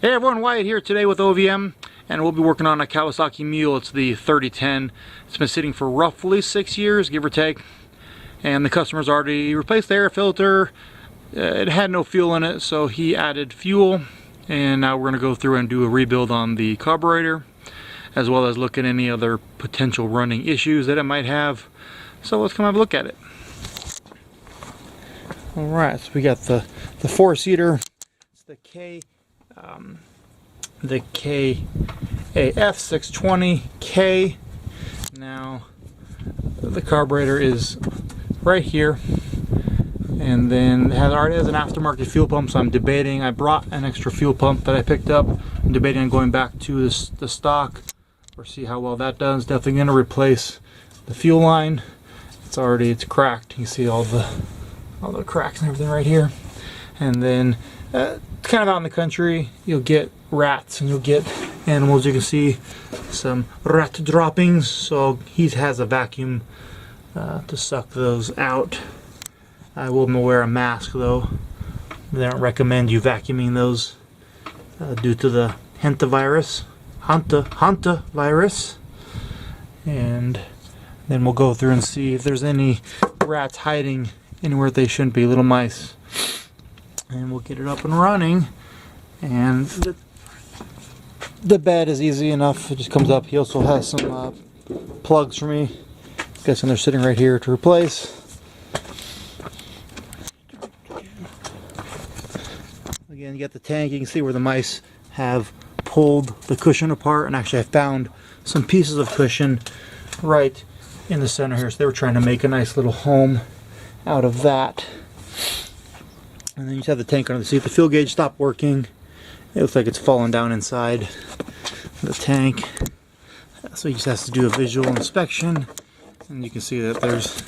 Hey everyone, Wyatt here today with OVM, and we'll be working on a Kawasaki Mule. It's the 3010. It's been sitting for roughly 6 years, give or take, and the customer's already replaced the air filter. It had no fuel in it, so he added fuel, and now we're going to go through and do a rebuild on the carburetor, as well as look at any other potential running issues that it might have. So let's come have a look at it. Alright, so we got the 4-seater. It's the KAF620K. Now the carburetor is right here, and then it already has an aftermarket fuel pump, so I'm debating. I brought an extra fuel pump that I picked up. I'm debating on going back to the stock or see how well that does. Definitely going to replace the fuel line. It's cracked. You can see all the cracks and everything right here. And then kind of out in the country, you'll get rats and you'll get animals. You can see some rat droppings, so he has a vacuum to suck those out. I will wear a mask though. They don't recommend you vacuuming those due to the hantavirus. And then we'll go through and see if there's any rats hiding anywhere they shouldn't be, little mice. And we'll get it up and running. And the bed is easy enough. It just comes up. He also has some plugs for me. I'm guessing they're sitting right here to replace. Again, you got the tank. You can see where the mice have pulled the cushion apart, and actually I found some pieces of cushion right in the center here, so they were trying to make a nice little home out of that. And then you just have the tank under the seat. The fuel gauge stopped working. It looks like it's fallen down inside the tank, so he just has to do a visual inspection, and you can see that there's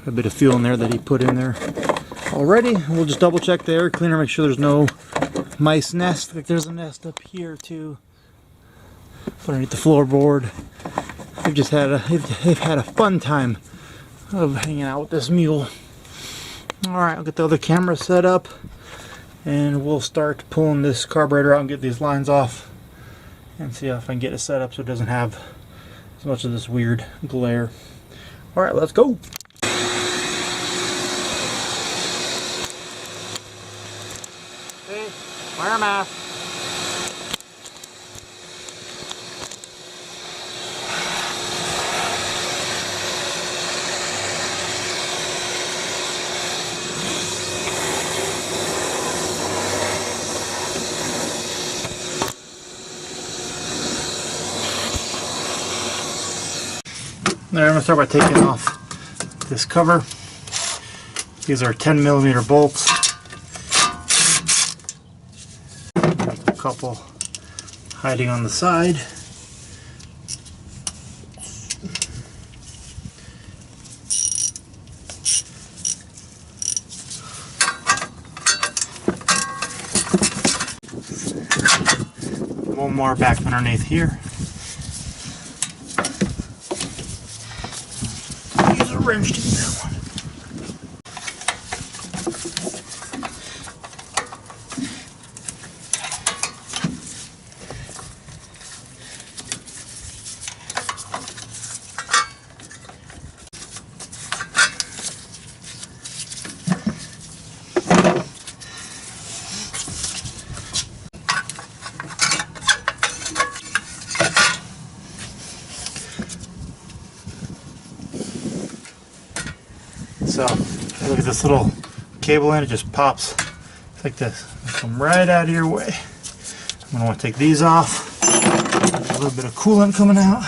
a bit of fuel in there that he put in there already. We'll just double check the air cleaner, make sure there's no mice nest. Like there's a nest up here too, underneath the floorboard. They've had a fun time of hanging out with this mule. Alright, I'll get the other camera set up and we'll start pulling this carburetor out and get these lines off and see if I can get it set up so it doesn't have as much of this weird glare. Alright, let's go! Hey, wear a mask. There, I'm going to start by taking off this cover. These are 10mm bolts. A couple hiding on the side. One more back underneath here. Wrench in that one. So, look at this little cable in, it just pops like this. It'll come right out of your way. I'm going to want to take these off. There's a little bit of coolant coming out.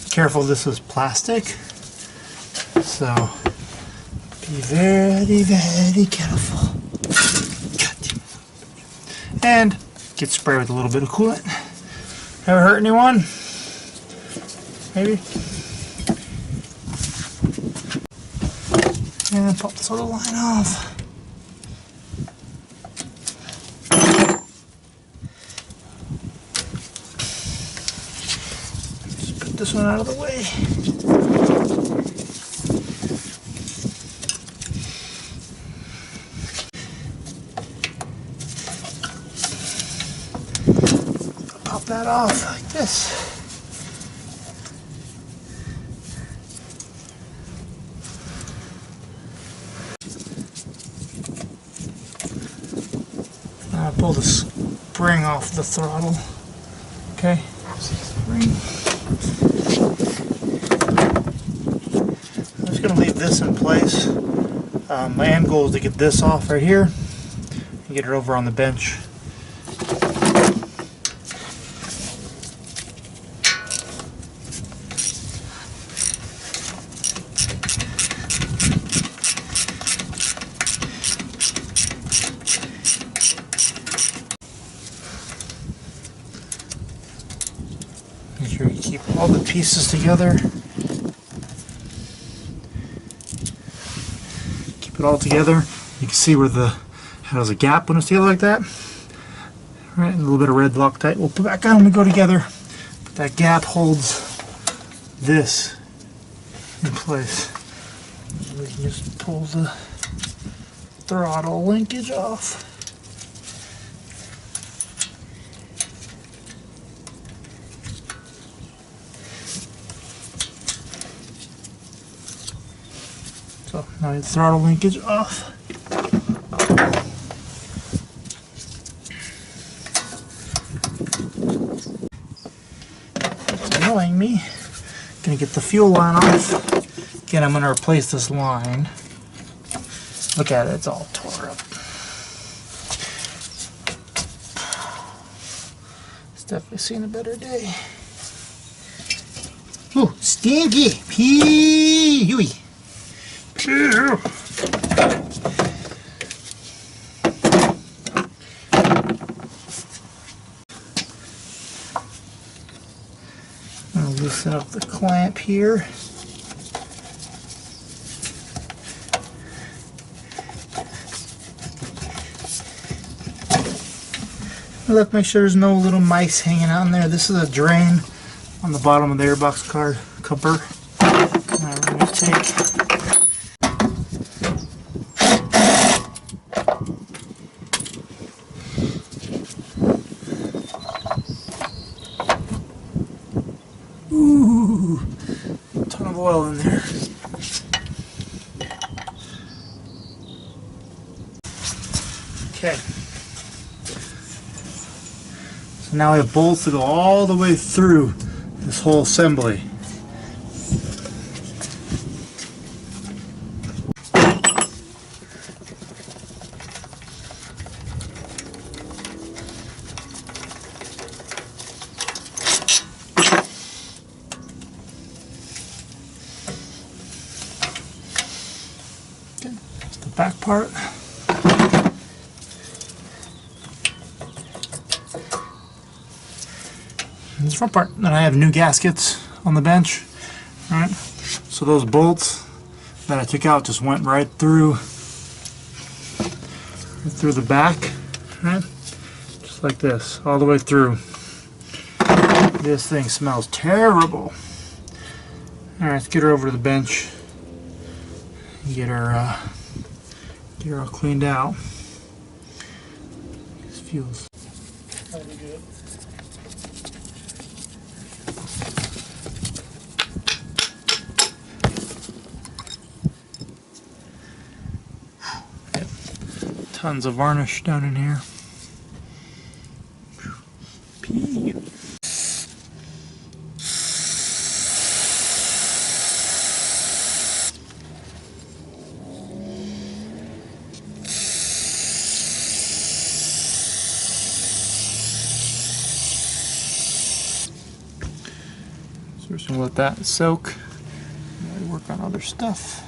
Careful, this is plastic. So, be very, very careful. And get sprayed with a little bit of coolant. Ever hurt anyone? Maybe? And pop this little line off. this one out of the way. Pop that off like this. Now pull the spring off the throttle. Okay, spring. I'm just going to leave this in place. My end goal is to get this off right here and get it over on the bench. Make sure you keep all the pieces together. Keep it all together. You can see where the has a gap when it's together like that. All right, a little bit of red Loctite. We'll put back on when we go together. But that gap holds this in place. We can just pull the throttle linkage off. So now the throttle linkage off. It's annoying me. Gonna get the fuel line off. Again, I'm gonna replace this line. Look at it, it's all tore up. It's definitely seen a better day. Ooh, stinky! Pee-wee! I'll loosen up the clamp here. Look, make sure there's no little mice hanging out in there. This is a drain on the bottom of the airbox cover. Now we're going to take a ton of oil in there. Okay. So now we have bolts that go all the way through this whole assembly. Okay, that's the back part. This front part. Then I have new gaskets on the bench. All right, so those bolts that I took out just went right through the back, right? Just like this, all the way through. This thing smells terrible. All right, let's get her over to the bench. Get her all cleaned out. This fuel's probably good. Tons of varnish down in here. Pee. So we're just gonna let that soak while we work on other stuff.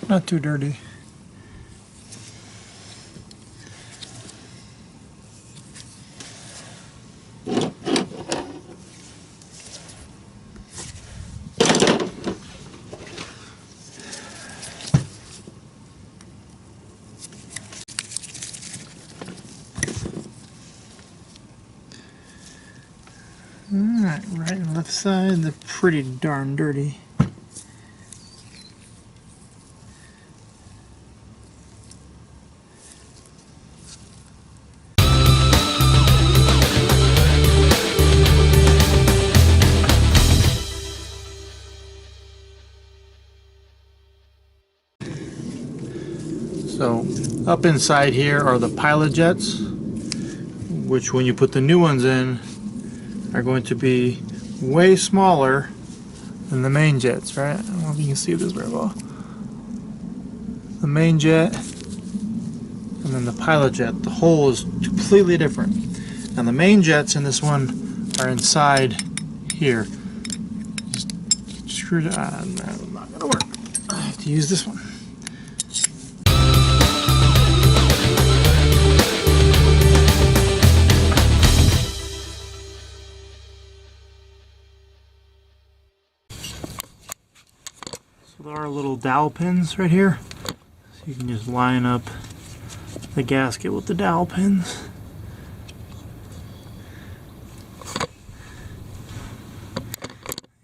Not too dirty. Alright, right and left side, they're pretty darn dirty. So up inside here are the pilot jets, which when you put the new ones in are going to be way smaller than the main jets, right? I don't know if you can see this very well. The main jet and then the pilot jet, the hole is completely different. And the main jets in this one are inside here. Just screw it. That's not gonna work. I have to use this one. So there are little dowel pins right here. So you can just line up the gasket with the dowel pins.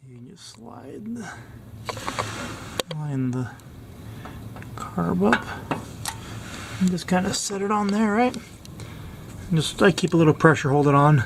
You can just line the carb up and just kind of set it on there, right? And just I keep a little pressure, hold it on.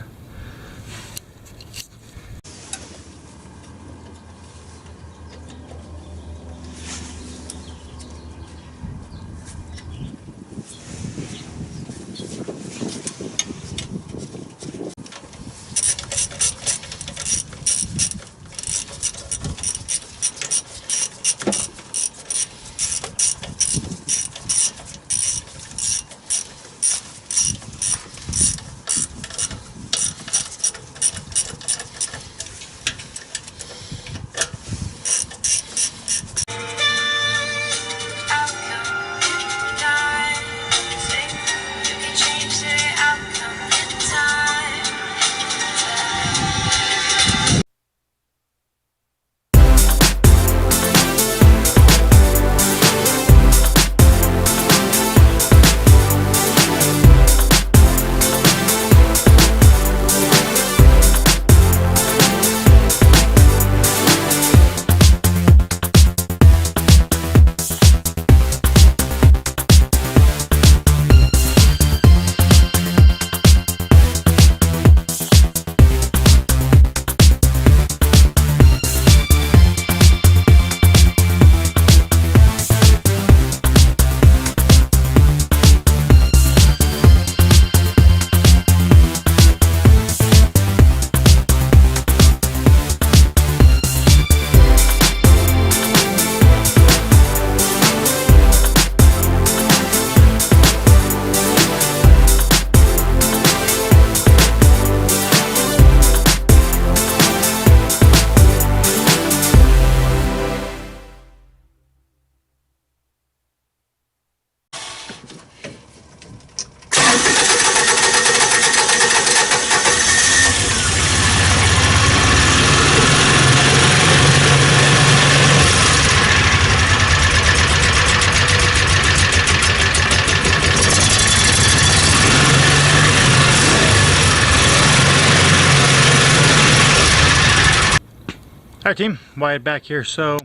Alright team, Wyatt back here. So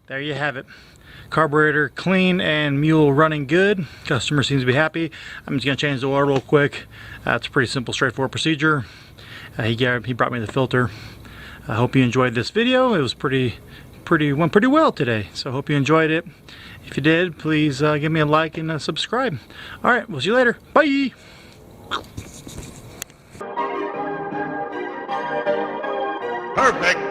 there you have it. Carburetor clean and Mule running good. Customer seems to be happy. I'm just going to change the oil real quick. It's a pretty simple, straightforward procedure. He brought me the filter. I hope you enjoyed this video. It was went pretty well today. So I hope you enjoyed it. If you did, please give me a like and subscribe. Alright, we'll see you later. Bye! Perfect.